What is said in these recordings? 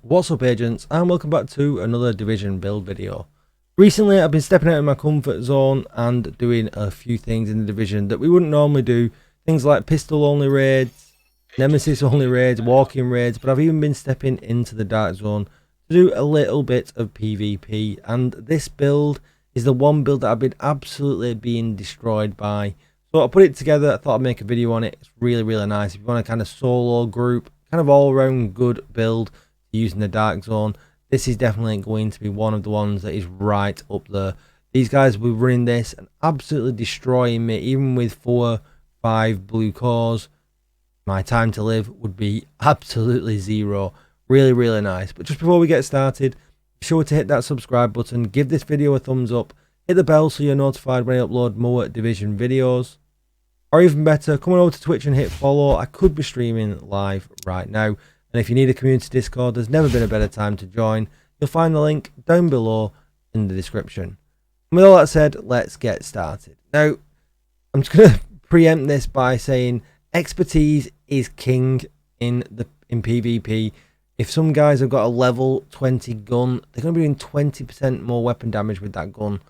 What's up, agents, and welcome back to another Division build video. Recently I've been stepping out of my comfort zone and doing a few things in the Division that we wouldn't normally do. Things like pistol only raids, nemesis only raids, walking raids, but I've even been stepping into the dark zone to do a little bit of PvP, and this build is the one build that I've been absolutely being destroyed by. So I put it together, I thought I'd make a video on it. It's really nice. If you want a kind of solo group, kind of all around good build using the dark zone, this is definitely going to be one of the ones that is right up there. These guys were running this and absolutely destroying me. Even with 4-5 blue cores, my time to live would be absolutely zero. Really nice. But just before we get started, be sure to hit that subscribe button, give this video a thumbs up, hit the bell so you're notified when I upload more Division videos, or even better, come on over to Twitch and hit follow. I could be streaming live right now. And if you need a community Discord, there's never been a better time to join. You'll find the link down below in the description. And with all that said, let's get started. Now, I'm just going to preempt this by saying expertise is king in PvP. If some guys have got a level 20 gun, they're going to be doing 20% more weapon damage with that gun.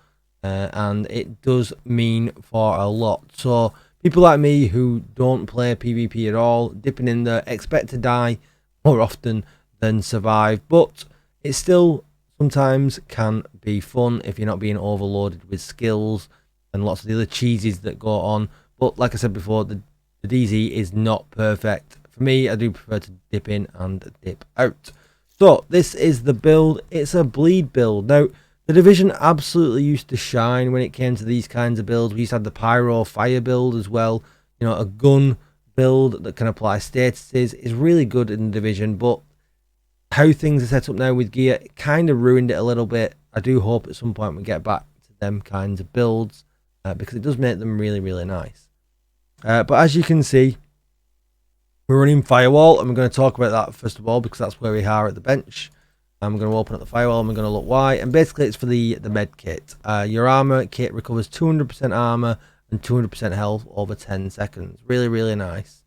And it does mean for a lot. So people like me who don't play PvP at all, dipping in there, expect to die more often than survive, but it still sometimes can be fun if you're not being overloaded with skills and lots of the other cheeses that go on. But like I said before, the DZ is not perfect. For me, I do prefer to dip in and dip out. So this is the build. It's a bleed build. Now, the Division absolutely used to shine when it came to these kinds of builds. We used to have the pyro fire build as well. You know, a gun build that can apply statuses is really good in the Division, but how things are set up now with gear, it kind of ruined it a little bit. I do hope at some point we get back to them kinds of builds because it does make them really nice. But as you can see, we're running firewall, and we're going to talk about that first of all because that's where we are at the bench. I'm going to open up the firewall and we're going to look why, and basically it's for the med kit. Your armor kit recovers 200% armor and 200% health over 10 seconds. Really nice.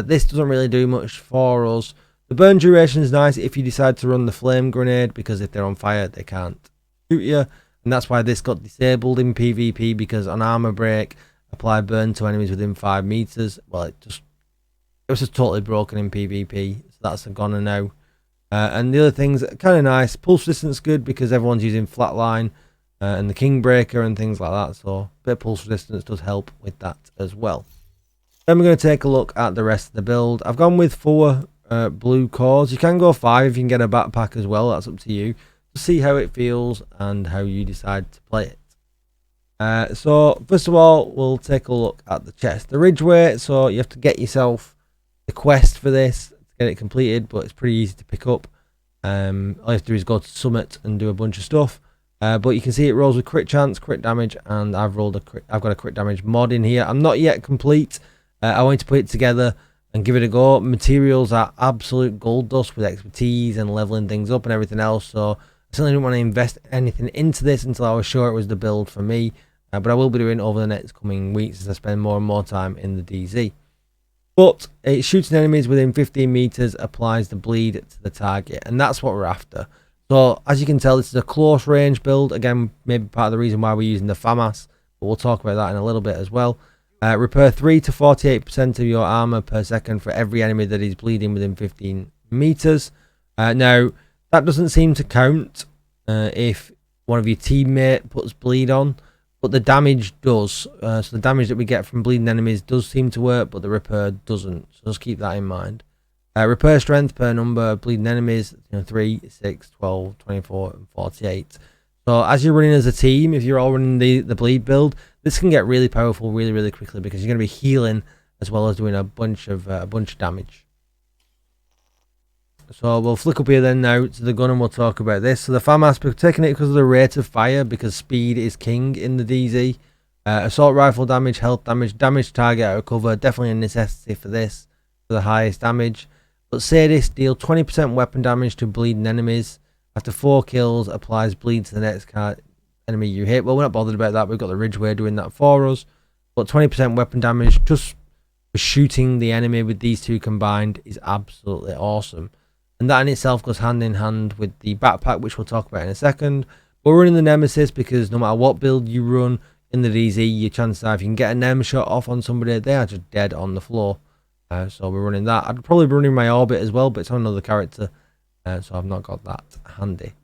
This doesn't really do much for us. The burn duration is nice if you decide to run the flame grenade, because if they're on fire they can't shoot you, and that's why this got disabled in PvP, because on armor break, apply burn to enemies within 5 meters. Well, it was just totally broken in PvP, so that's a goner now. And the other things kind of nice. Pulse resistance good because everyone's using flatline and the king breaker and things like that, so a bit of pulse resistance does help with that as well. Then we're going to take a look at the rest of the build. I've gone with 4 blue cores. You can go 5 if you can get a backpack as well, that's up to you. To see how it feels and how you decide to play it. So first of all, we'll take a look at the chest. The Ridgeway, so you have to get yourself the quest for this to get it completed, but it's pretty easy to pick up. All you have to do is go to Summit and do a bunch of stuff. But you can see it rolls with crit chance, crit damage, and I've got a crit damage mod in here. I'm not yet complete. I want to put it together and give it a go. Materials are absolute gold dust with expertise and leveling things up and everything else. So I certainly didn't want to invest anything into this until I was sure it was the build for me. But I will be doing it over the next coming weeks as I spend more and more time in the DZ. But it shooting enemies within 15 meters, applies the bleed to the target, and that's what we're after. So as you can tell, this is a close range build. Again, maybe part of the reason why we're using the FAMAS, but we'll talk about that in a little bit as well. Repair 3 to 48% of your armor per second for every enemy that is bleeding within 15 meters. Now, that doesn't seem to count if one of your teammate puts bleed on, but the damage does. So the damage that we get from bleeding enemies does seem to work, but the repair doesn't. So just keep that in mind. Repair strength per number of bleeding enemies, 3, 6, 12, 24, and 48. So as you're running as a team, if you're all running the bleed build, this can get really powerful really quickly, because you're going to be healing as well as doing a bunch of damage. So we'll flick up here then now to the gun and we'll talk about this. So the FAMAS, we're taking it because of the rate of fire, because speed is king in the DZ. Assault rifle damage, health damage, damage target out of cover, definitely a necessity for this, for the highest damage. But Sadist, deal 20% weapon damage to bleeding enemies. After 4 kills, applies bleed to the next enemy you hit. Well, we're not bothered about that. We've got the Ridgeway doing that for us. But 20% weapon damage just for shooting the enemy with these two combined is absolutely awesome. and that in itself goes hand in hand with the backpack, which we'll talk about in a second. We're running the Nemesis because no matter what build you run in the DZ, your chances are if you can get a Nem shot off on somebody, they are just dead on the floor. So we're running that. I'd probably be running my Orbit as well, but it's on another character, so I've not got that handy.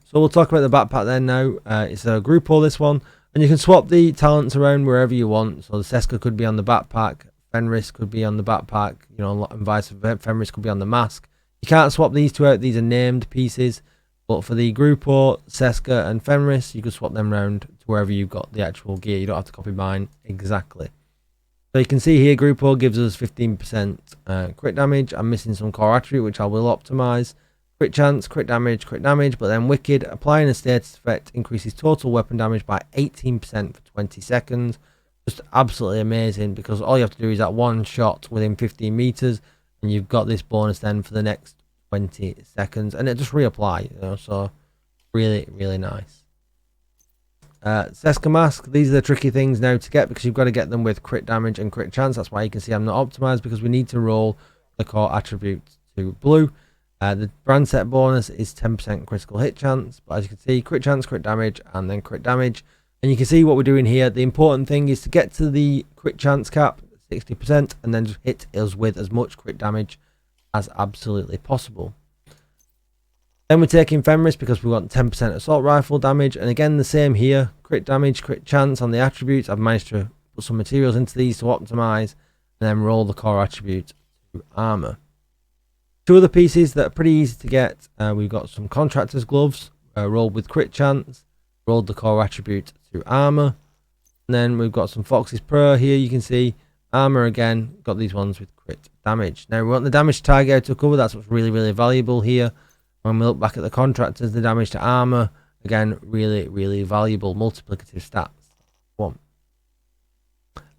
So we'll talk about the backpack then now. It's a Grupo, this one, and you can swap the talents around wherever you want. So the Cesca could be on the backpack, Fenris could be on the backpack, you know, and vice versa. Fenris could be on the mask. You can't swap these two out, these are named pieces. But for the Grupo, Cesca and Fenris, you can swap them around to wherever you've got the actual gear. You don't have to copy mine exactly. So you can see here, Grupo gives us 15% crit damage. I'm missing some core attribute, which I will optimize. Crit chance, crit damage, but then Wicked, applying a status effect, increases total weapon damage by 18% for 20 seconds. Just absolutely amazing, because all you have to do is that one shot within 15 meters, and you've got this bonus then for the next 20 seconds, and it just reapply, you know, so really, really nice. Cesca Mask, these are the tricky things now to get, because you've got to get them with crit damage and crit chance. That's why you can see I'm not optimized, because we need to roll the core attribute to blue. The brand set bonus is 10% critical hit chance, but as you can see, crit chance, crit damage, and then crit damage. And you can see what we're doing here. The important thing is to get to the crit chance cap, 60%, and then just hit us with as much crit damage as absolutely possible. Then we're taking Fenris because we want 10% assault rifle damage, and again the same here, crit damage, crit chance on the attributes. I've managed to put some materials into these to optimize, and then roll the core attribute to armor. Two other pieces that are pretty easy to get. We've got some contractor's gloves, rolled with crit chance, rolled the core attribute to armor, and then we've got some Fox's Pro here. You can see armor again, got these ones with crit damage. Now we want the damage target out to cover. That's what's really, really valuable here. When we look back at the contractors, the damage to armor, again, really, really valuable multiplicative stats. One.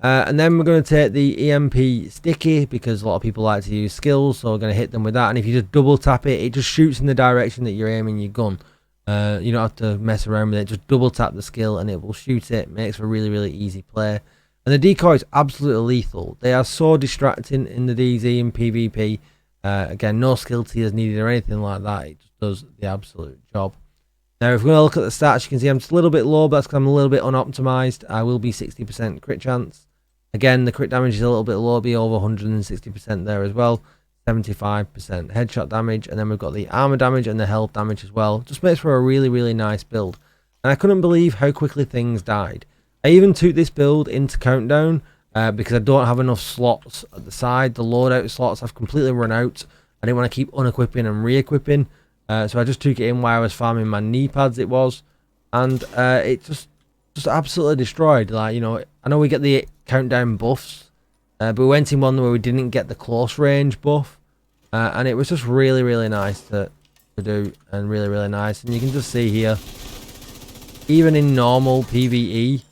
And then we're going to take the EMP sticky, because a lot of people like to use skills, so we're going to hit them with that. And if you just double tap it, it just shoots in the direction that you're aiming your gun. You don't have to mess around with it. Just double tap the skill and it will shoot it. Makes for a really, really easy play. And the decoy is absolutely lethal. They are so distracting in the DZ and PvP. Again, no skill tiers needed or anything like that. It just does the absolute job. Now, if we're going to look at the stats, you can see I'm just a little bit low, but that's because I'm a little bit unoptimized. I will be 60% crit chance. Again, the crit damage is a little bit low, be over 160% there as well. 75% headshot damage, and then we've got the armor damage and the health damage as well. Just makes for a really, really nice build. And I couldn't believe how quickly things died. I even took this build into Countdown because I don't have enough slots at the side. The loadout slots I've completely run out. I didn't want to keep unequipping and re-equipping. So I just took it in while I was farming my knee pads, it was. And it just absolutely destroyed. Like, you know, I know we get the Countdown buffs, but we went in one where we didn't get the close range buff. And it was just really, really nice to do, and really, really nice. And you can just see here, even in normal PvE,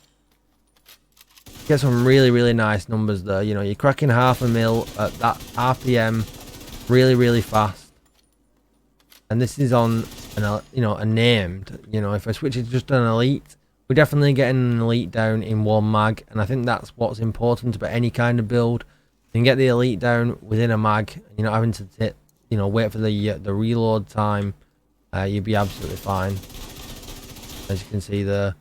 get some really, really nice numbers there. You know, you're cracking 500 mil at that RPM really, really fast. And this is on an, you know, a named. You know, if I switch it to just an elite, we're definitely getting an elite down in one mag, and I think that's what's important about any kind of build. You can get the elite down within a mag. You're not having to wait for the reload time. You'll be absolutely fine, as you can see there.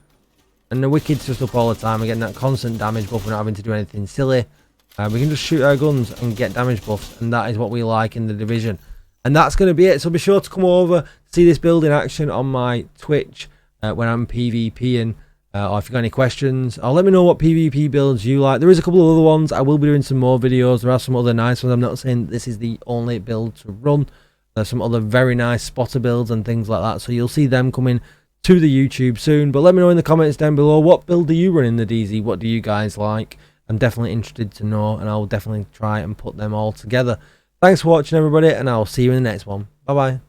And the Wicked's just up all the time. We're getting that constant damage buff. We're not having to do anything silly. We can just shoot our guns and get damage buffs, and that is what we like in the Division. And that's going to be it. So be sure to come over, see this build in action on my Twitch when I'm PvPing. Or if you've got any questions, or let me know what PvP builds you like. There is a couple of other ones. I will be doing some more videos. There are some other nice ones. I'm not saying this is the only build to run. There's some other very nice spotter builds and things like that. So you'll see them coming to the YouTube soon. But let me know in the comments down below, what build do you run in the DZ? What do you guys like? I'm definitely interested to know, and I'll definitely try and put them all together. Thanks for watching, everybody, and I'll see you in the next one. Bye-bye.